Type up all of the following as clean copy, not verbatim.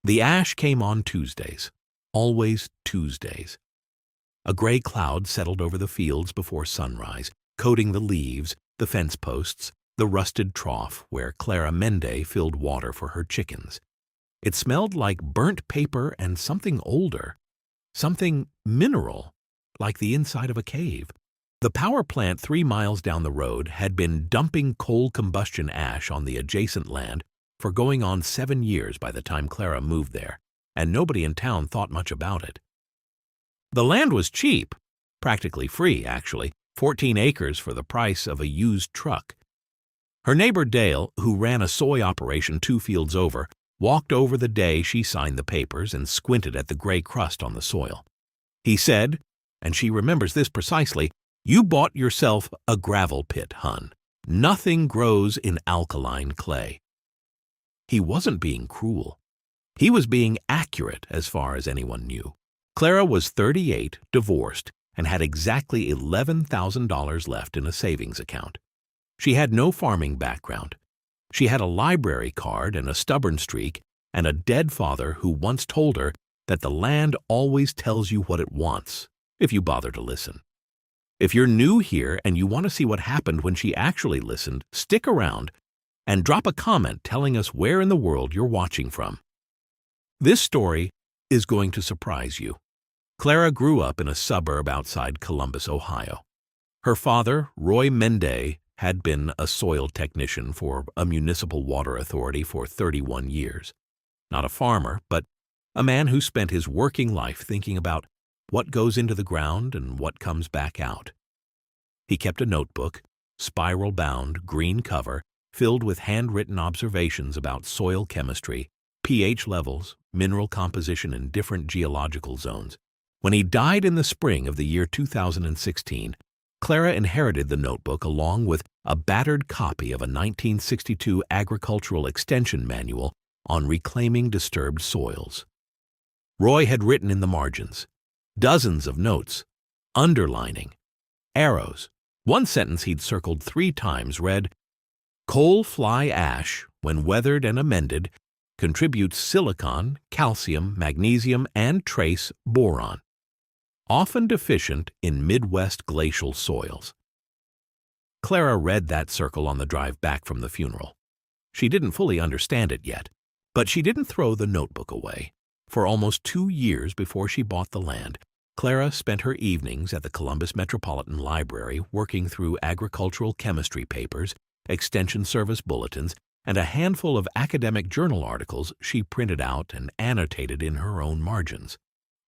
The ash came on Tuesdays, always Tuesdays. A gray cloud settled over the fields before sunrise, coating the leaves, the fence posts, the rusted trough where Clara Mende filled water for her chickens. It smelled like burnt paper and something older, something mineral, like the inside of a cave. The power plant 3 miles down the road had been dumping coal combustion ash on the adjacent land for going on 7 years by the time Clara moved there, and nobody in town thought much about it. The land was cheap, practically free, actually, 14 acres for the price of a used truck. Her neighbor Dale, who ran a soy operation 2 fields over, walked over the day she signed the papers and squinted at the gray crust on the soil. He said, and she remembers this precisely, "You bought yourself a gravel pit, hun. Nothing grows in alkaline clay." He wasn't being cruel. He was being accurate as far as anyone knew. Clara was 38, divorced, and had exactly $11,000 left in a savings account. She had no farming background. She had a library card and a stubborn streak, and a dead father who once told her that the land always tells you what it wants, if you bother to listen. If you're new here and you want to see what happened when she actually listened, stick around and drop a comment telling us where in the world you're watching from. This story is going to surprise you. Clara grew up in a suburb outside Columbus, Ohio. Her father, Roy Mende, had been a soil technician for a municipal water authority for 31 years. Not a farmer, but a man who spent his working life thinking about what goes into the ground and what comes back out. He kept a notebook, spiral-bound, green cover, filled with handwritten observations about soil chemistry, pH levels, mineral composition in different geological zones. When he died in the spring of the year 2016, Clara inherited the notebook along with a battered copy of a 1962 agricultural extension manual on reclaiming disturbed soils. Roy had written in the margins, dozens of notes, underlining, arrows. One sentence he'd circled 3 times read, "Coal fly ash, when weathered and amended, contributes silicon, calcium, magnesium, and trace boron, often deficient in Midwest glacial soils." Clara read that circle on the drive back from the funeral. She didn't fully understand it yet, but she didn't throw the notebook away. For almost 2 years before she bought the land, Clara spent her evenings at the Columbus Metropolitan Library working through agricultural chemistry papers, extension service bulletins, and a handful of academic journal articles she printed out and annotated in her own margins.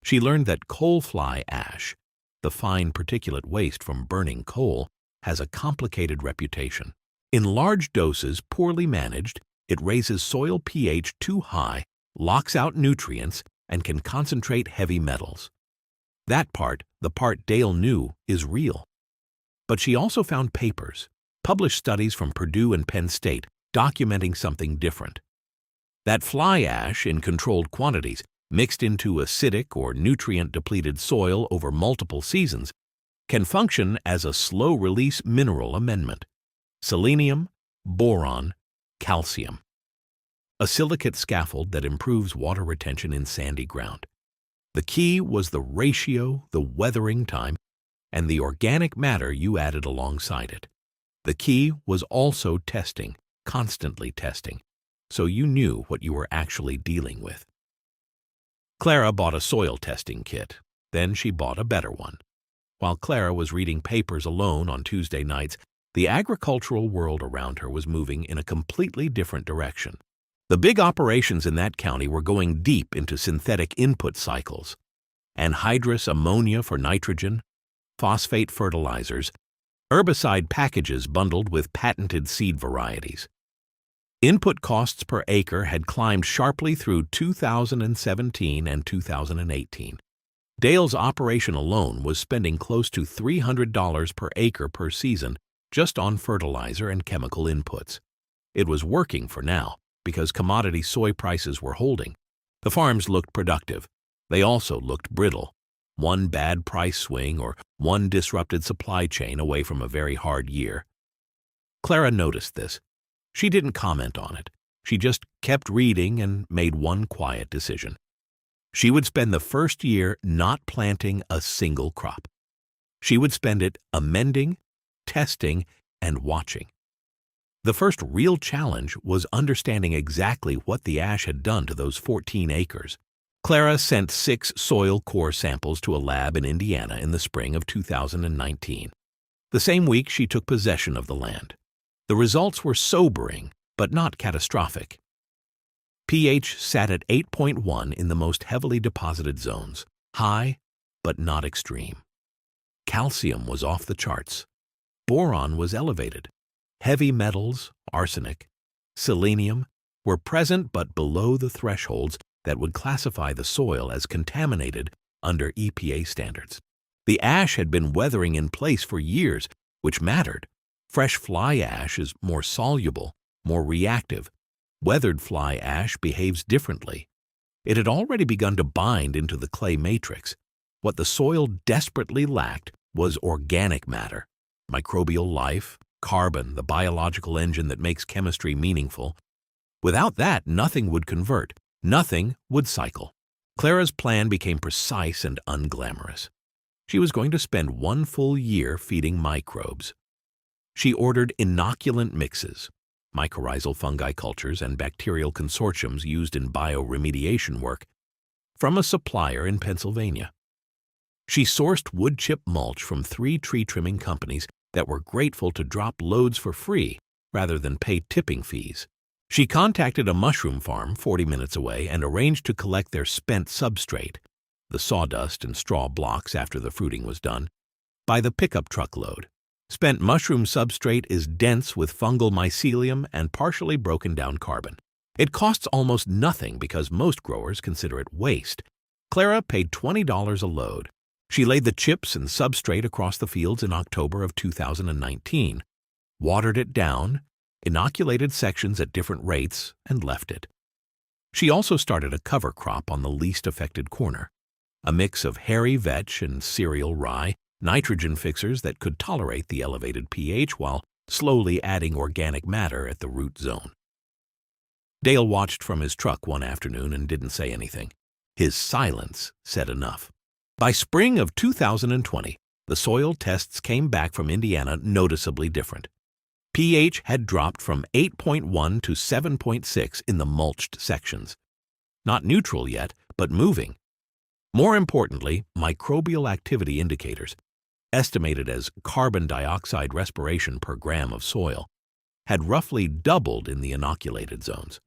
She learned that coal fly ash, the fine particulate waste from burning coal, has a complicated reputation. In large doses, poorly managed, it raises soil pH too high, locks out nutrients, and can concentrate heavy metals. That part, the part Dale knew, is real. But she also found papers, published studies from Purdue and Penn State, documenting something different. That fly ash, in controlled quantities, mixed into acidic or nutrient-depleted soil over multiple seasons, can function as a slow-release mineral amendment. Selenium, boron, calcium. A silicate scaffold that improves water retention in sandy ground. The key was the ratio, the weathering time, and the organic matter you added alongside it. The key was also testing, constantly testing, so you knew what you were actually dealing with. Clara bought a soil testing kit. Then she bought a better one. While Clara was reading papers alone on Tuesday nights, the agricultural world around her was moving in a completely different direction. The big operations in that county were going deep into synthetic input cycles, anhydrous ammonia for nitrogen, phosphate fertilizers, herbicide packages bundled with patented seed varieties. Input costs per acre had climbed sharply through 2017 and 2018. Dale's operation alone was spending close to $300 per acre per season just on fertilizer and chemical inputs. It was working for now because commodity soy prices were holding. The farms looked productive. They also looked brittle. One bad price swing or one disrupted supply chain away from a very hard year. Clara noticed this. She didn't comment on it. She just kept reading and made one quiet decision. She would spend the first year not planting a single crop. She would spend it amending, testing, and watching. The first real challenge was understanding exactly what the ash had done to those 14 acres. Clara sent 6 soil core samples to a lab in Indiana in the spring of 2019. The same week, she took possession of the land. The results were sobering, but not catastrophic. pH sat at 8.1 in the most heavily deposited zones, high but not extreme. Calcium was off the charts. Boron was elevated. Heavy metals, arsenic, selenium, were present but below the thresholds that would classify the soil as contaminated under EPA standards. The ash had been weathering in place for years, which mattered. Fresh fly ash is more soluble, more reactive. Weathered fly ash behaves differently. It had already begun to bind into the clay matrix. What the soil desperately lacked was organic matter, microbial life, carbon, the biological engine that makes chemistry meaningful. Without that, nothing would convert, nothing would cycle. Clara's plan became precise and unglamorous. She was going to spend 1 full year feeding microbes. She ordered inoculant mixes, mycorrhizal fungi cultures and bacterial consortiums used in bioremediation work, from a supplier in Pennsylvania. She sourced wood chip mulch from 3 tree trimming companies that were grateful to drop loads for free rather than pay tipping fees. She contacted a mushroom farm 40 minutes away and arranged to collect their spent substrate, the sawdust and straw blocks after the fruiting was done, by the pickup truck load. Spent mushroom substrate is dense with fungal mycelium and partially broken down carbon. It costs almost nothing because most growers consider it waste. Clara paid $20 a load. She laid the chips and substrate across the fields in October of 2019, watered it down, inoculated sections at different rates, and left it. She also started a cover crop on the least affected corner, a mix of hairy vetch and cereal rye, nitrogen fixers that could tolerate the elevated pH while slowly adding organic matter at the root zone. Dale watched from his truck one afternoon and didn't say anything. His silence said enough. By spring of 2020, the soil tests came back from Indiana noticeably different. pH had dropped from 8.1 to 7.6 in the mulched sections. Not neutral yet, but moving. More importantly, microbial activity indicators, estimated as carbon dioxide respiration per gram of soil, had roughly doubled in the inoculated zones.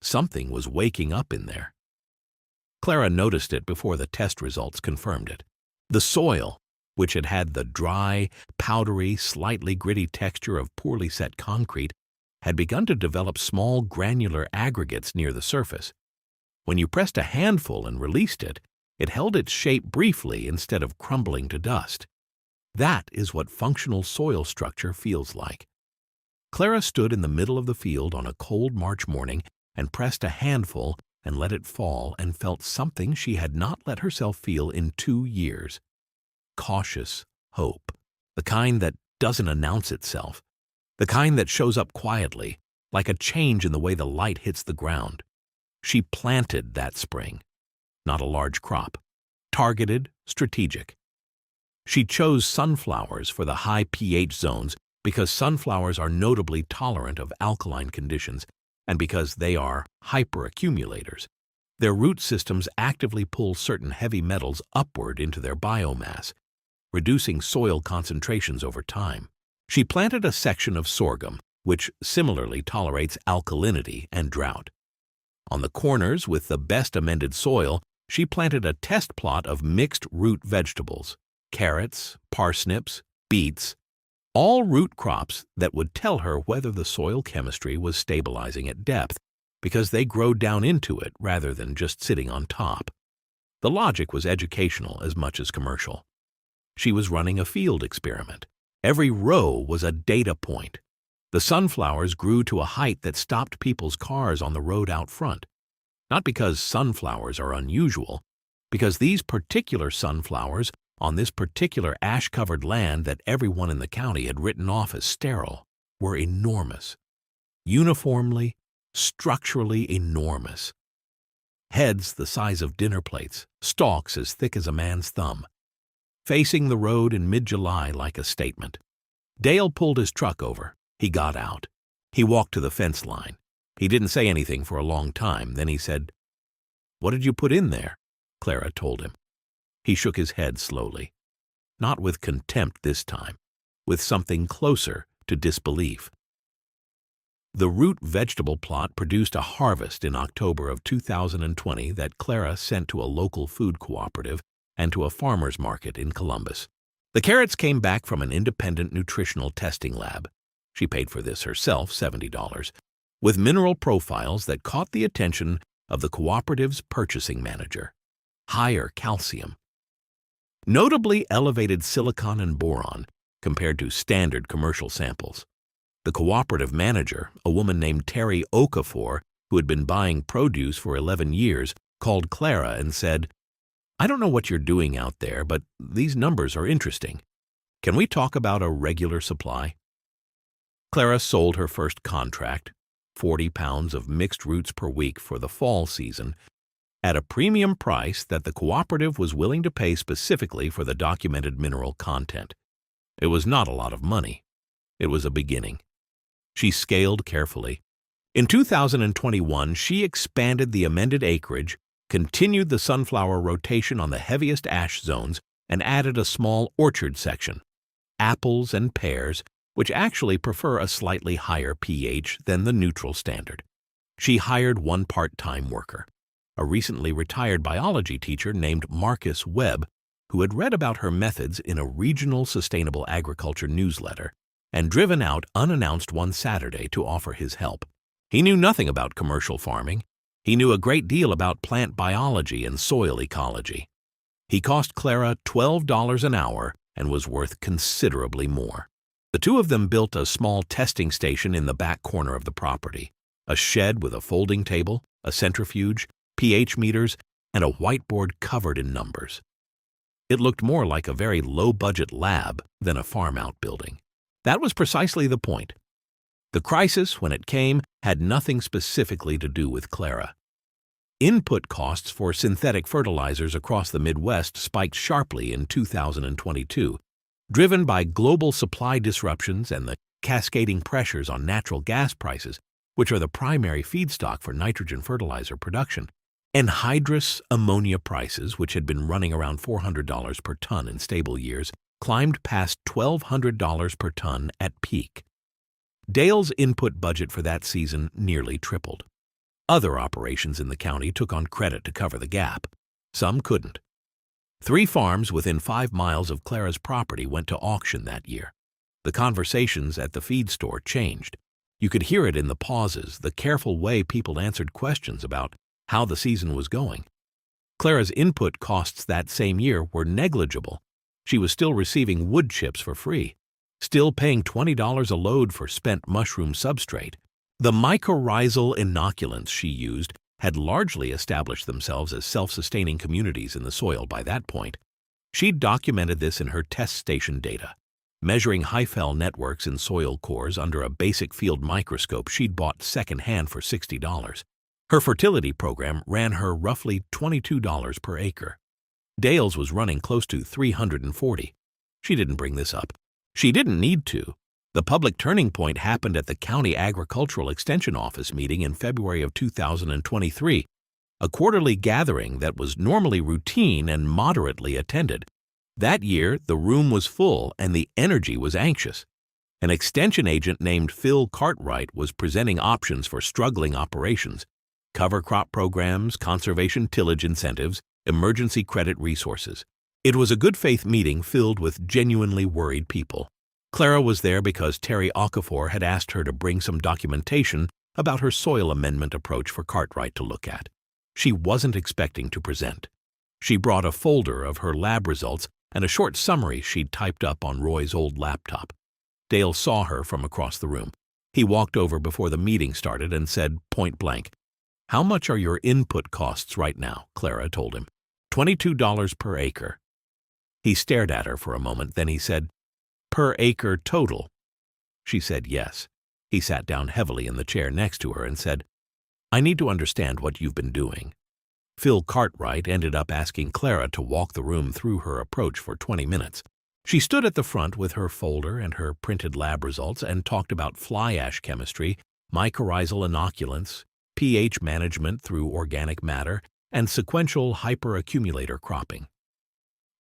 Something was waking up in there. Clara noticed it before the test results confirmed it. The soil, which had had the dry, powdery, slightly gritty texture of poorly set concrete, had begun to develop small granular aggregates near the surface. When you pressed a handful and released it, it held its shape briefly instead of crumbling to dust. That is what functional soil structure feels like. Clara stood in the middle of the field on a cold March morning and pressed a handful and let it fall and felt something she had not let herself feel in 2 years. Cautious hope, the kind that doesn't announce itself, the kind that shows up quietly, like a change in the way the light hits the ground. She planted that spring, not a large crop, targeted, strategic. She chose sunflowers for the high pH zones because sunflowers are notably tolerant of alkaline conditions and because they are hyperaccumulators. Their root systems actively pull certain heavy metals upward into their biomass, reducing soil concentrations over time. She planted a section of sorghum, which similarly tolerates alkalinity and drought. On the corners with the best amended soil, she planted a test plot of mixed root vegetables, carrots, parsnips, beets, all root crops that would tell her whether the soil chemistry was stabilizing at depth, because they grow down into it rather than just sitting on top. The logic was educational as much as commercial. She was running a field experiment. Every row was a data point. The sunflowers grew to a height that stopped people's cars on the road out front. Not because sunflowers are unusual, because these particular sunflowers on this particular ash-covered land that everyone in the county had written off as sterile were enormous, uniformly, structurally enormous. Heads the size of dinner plates, stalks as thick as a man's thumb. Facing the road in mid-July like a statement. Dale pulled his truck over. He got out. He walked to the fence line. He didn't say anything for a long time. Then he said, "What did you put in there?" Clara told him. He shook his head slowly. Not with contempt this time, with something closer to disbelief. The root vegetable plot produced a harvest in October of 2020 that Clara sent to a local food cooperative and to a farmer's market in Columbus. The carrots came back from an independent nutritional testing lab. She paid for this herself, $70, with mineral profiles that caught the attention of the cooperative's purchasing manager. Higher calcium. Notably elevated silicon and boron compared to standard commercial samples. The cooperative manager, a woman named Terry Okafor, who had been buying produce for 11 years, called Clara and said, "I don't know what you're doing out there, but these numbers are interesting. Can we talk about a regular supply?" Clara sold her first contract, 40 pounds of mixed roots per week for the fall season, at a premium price that the cooperative was willing to pay specifically for the documented mineral content. It was not a lot of money. It was a beginning. She scaled carefully. In 2021, she expanded the amended acreage, continued the sunflower rotation on the heaviest ash zones, and added a small orchard section, apples and pears, which actually prefer a slightly higher pH than the neutral standard. She hired one part-time worker, a recently retired biology teacher named Marcus Webb, who had read about her methods in a regional sustainable agriculture newsletter and driven out unannounced one Saturday to offer his help. He knew nothing about commercial farming. He knew a great deal about plant biology and soil ecology. He cost Clara $12 an hour and was worth considerably more. The two of them built a small testing station in the back corner of the property, a shed with a folding table, a centrifuge, pH meters, and a whiteboard covered in numbers. It looked more like a very low-budget lab than a farm outbuilding. That was precisely the point. The crisis, when it came, had nothing specifically to do with Clara. Input costs for synthetic fertilizers across the Midwest spiked sharply in 2022, driven by global supply disruptions and the cascading pressures on natural gas prices, which are the primary feedstock for nitrogen fertilizer production. Anhydrous ammonia prices, which had been running around $400 per ton in stable years, climbed past $1,200 per ton at peak. Dale's input budget for that season nearly tripled. Other operations in the county took on credit to cover the gap. Some couldn't. 3 farms within 5 miles of Clara's property went to auction that year. The conversations at the feed store changed. You could hear it in the pauses, the careful way people answered questions about how the season was going. Clara's input costs that same year were negligible. She was still receiving wood chips for free, still paying $20 a load for spent mushroom substrate. The mycorrhizal inoculants she used had largely established themselves as self-sustaining communities in the soil by that point. She'd documented this in her test station data, measuring Heifel networks in soil cores under a basic field microscope she'd bought second-hand for $60. Her fertility program ran her roughly $22 per acre. Dale's was running close to $340. She didn't bring this up. She didn't need to. The public turning point happened at the County Agricultural Extension Office meeting in February of 2023, a quarterly gathering that was normally routine and moderately attended. That year, the room was full and the energy was anxious. An extension agent named Phil Cartwright was presenting options for struggling operations, cover crop programs, conservation tillage incentives, emergency credit resources. It was a good-faith meeting filled with genuinely worried people. Clara was there because Terry Okafor had asked her to bring some documentation about her soil amendment approach for Cartwright to look at. She wasn't expecting to present. She brought a folder of her lab results and a short summary she'd typed up on Roy's old laptop. Dale saw her from across the room. He walked over before the meeting started and said point blank, "How much are your input costs right now?" Clara told him. $22 per acre. He stared at her for a moment, then he said, "Per acre total?" She said yes. He sat down heavily in the chair next to her and said, I need to understand what you've been doing. Phil Cartwright ended up asking Clara to walk the room through her approach for 20 minutes. She stood at the front with her folder and her printed lab results and talked about fly ash chemistry, mycorrhizal inoculants, pH management through organic matter, and sequential hyperaccumulator cropping.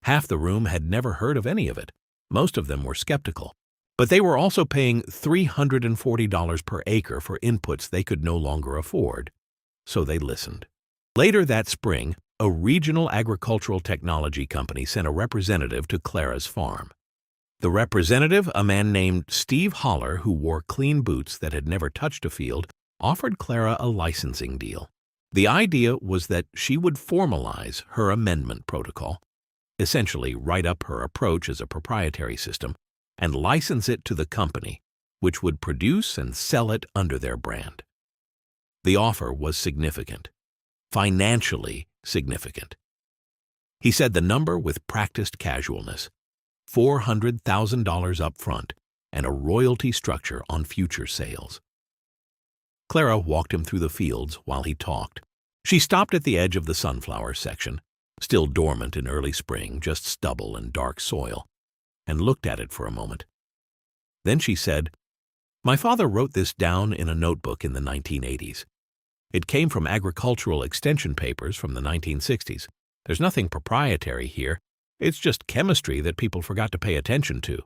Half the room had never heard of any of it. Most of them were skeptical. But they were also paying $340 per acre for inputs they could no longer afford. So they listened. Later that spring, a regional agricultural technology company sent a representative to Clara's farm. The representative, a man named Steve Holler, who wore clean boots that had never touched a field, offered Clara a licensing deal. The idea was that she would formalize her amendment protocol, essentially write up her approach as a proprietary system, and license it to the company, which would produce and sell it under their brand. The offer was significant, financially significant. He said the number with practiced casualness, $400,000 up front and a royalty structure on future sales. Clara walked him through the fields while he talked. She stopped at the edge of the sunflower section, still dormant in early spring, just stubble and dark soil, and looked at it for a moment. Then she said, "My father wrote this down in a notebook in the 1980s. It came from agricultural extension papers from the 1960s. There's nothing proprietary here. It's just chemistry that people forgot to pay attention to."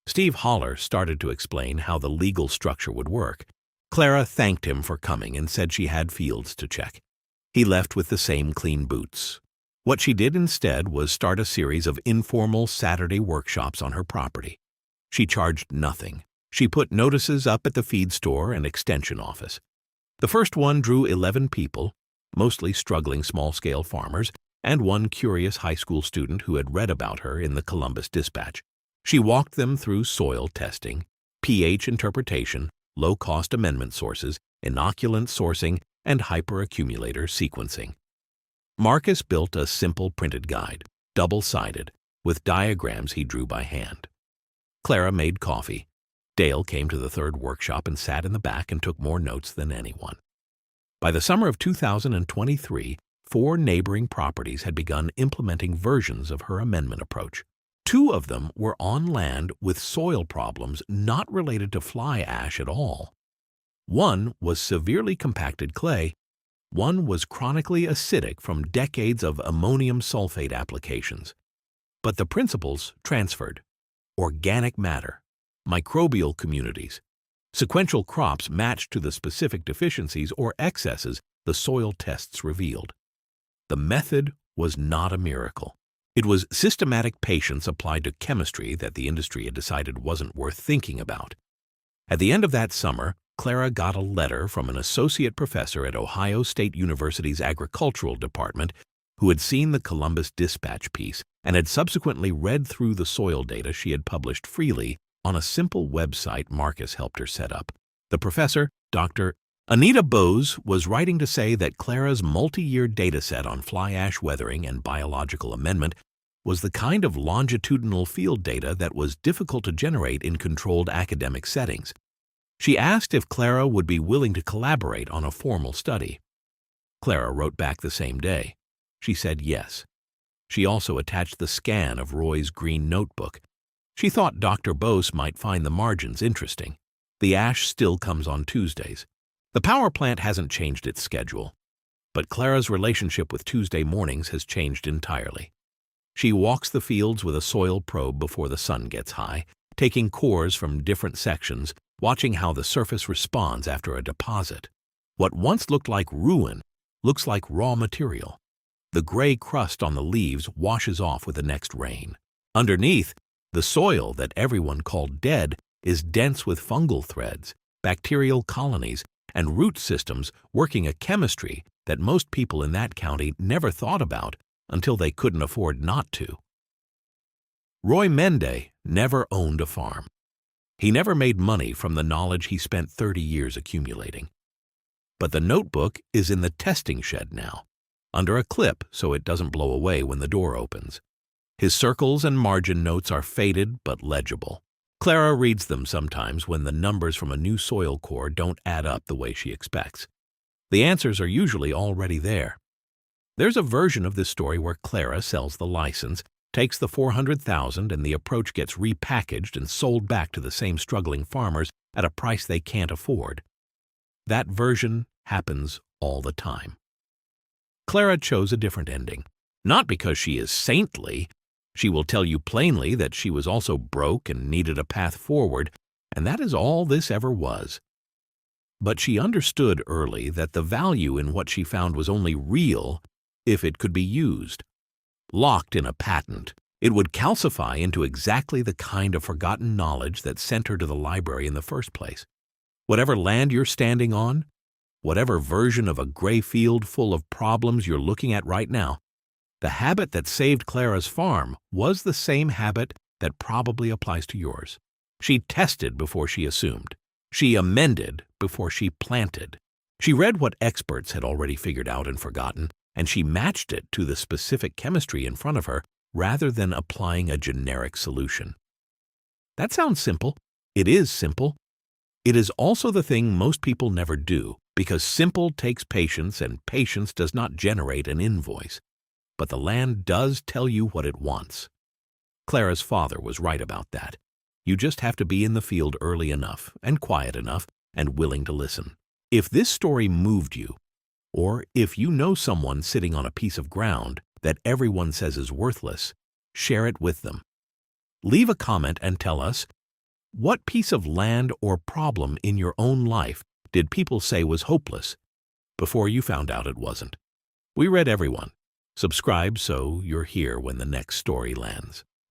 Steve Holler started to explain how the legal structure would work. Clara thanked him for coming and said she had fields to check. He left with the same clean boots. What she did instead was start a series of informal Saturday workshops on her property. She charged nothing. She put notices up at the feed store and extension office. The first one drew 11 people, mostly struggling small-scale farmers, and one curious high school student who had read about her in the Columbus Dispatch. She walked them through soil testing, pH interpretation, low-cost amendment sources, inoculant sourcing, and hyperaccumulator sequencing. Marcus built a simple printed guide, double-sided, with diagrams he drew by hand. Clara made coffee. Dale came to the third workshop and sat in the back and took more notes than anyone. By the summer of 2023, 4 neighboring properties had begun implementing versions of her amendment approach. 2 of them were on land with soil problems not related to fly ash at all. One was severely compacted clay. One was chronically acidic from decades of ammonium sulfate applications. But the principles transferred: organic matter, microbial communities, sequential crops matched to the specific deficiencies or excesses the soil tests revealed. The method was not a miracle. It was systematic patience applied to chemistry that the industry had decided wasn't worth thinking about. At the end of that summer, Clara got a letter from an associate professor at Ohio State University's agricultural department who had seen the Columbus Dispatch piece and had subsequently read through the soil data she had published freely on a simple website Marcus helped her set up. The professor, Dr. Anita Bose, was writing to say that Clara's multi-year data set on fly ash weathering and biological amendment was the kind of longitudinal field data that was difficult to generate in controlled academic settings. She asked if Clara would be willing to collaborate on a formal study. Clara wrote back the same day. She said yes. She also attached the scan of Roy's green notebook. She thought Dr. Bose might find the margins interesting. The ash still comes on Tuesdays. The power plant hasn't changed its schedule, but Clara's relationship with Tuesday mornings has changed entirely. She walks the fields with a soil probe before the sun gets high, taking cores from different sections, watching how the surface responds after a deposit. What once looked like ruin looks like raw material. The gray crust on the leaves washes off with the next rain. Underneath, the soil that everyone called dead is dense with fungal threads, bacterial colonies, and root systems working a chemistry that most people in that county never thought about until they couldn't afford not to. Roy Mende never owned a farm. He never made money from the knowledge he spent 30 years accumulating. But the notebook is in the testing shed now, under a clip so it doesn't blow away when the door opens. His circles and margin notes are faded but legible. Clara reads them sometimes when the numbers from a new soil core don't add up the way she expects. The answers are usually already there. There's a version of this story where Clara sells the license, takes the $400,000, and the approach gets repackaged and sold back to the same struggling farmers at a price they can't afford. That version happens all the time. Clara chose a different ending, not because she is saintly. She will tell you plainly that she was also broke and needed a path forward, and that is all this ever was. But she understood early that the value in what she found was only real if it could be used. Locked in a patent, it would calcify into exactly the kind of forgotten knowledge that sent her to the library in the first place. Whatever land you're standing on, whatever version of a gray field full of problems you're looking at right now, the habit that saved Clara's farm was the same habit that probably applies to yours. She tested before she assumed. She amended before she planted. She read what experts had already figured out and forgotten, and she matched it to the specific chemistry in front of her rather than applying a generic solution. That sounds simple. It is simple. It is also the thing most people never do, because simple takes patience and patience does not generate an invoice. But the land does tell you what it wants. Clara's father was right about that. You just have to be in the field early enough and quiet enough and willing to listen. If this story moved you, or if you know someone sitting on a piece of ground that everyone says is worthless, share it with them. Leave a comment and tell us, what piece of land or problem in your own life did people say was hopeless before you found out it wasn't? We read everyone. Subscribe so you're here when the next story lands.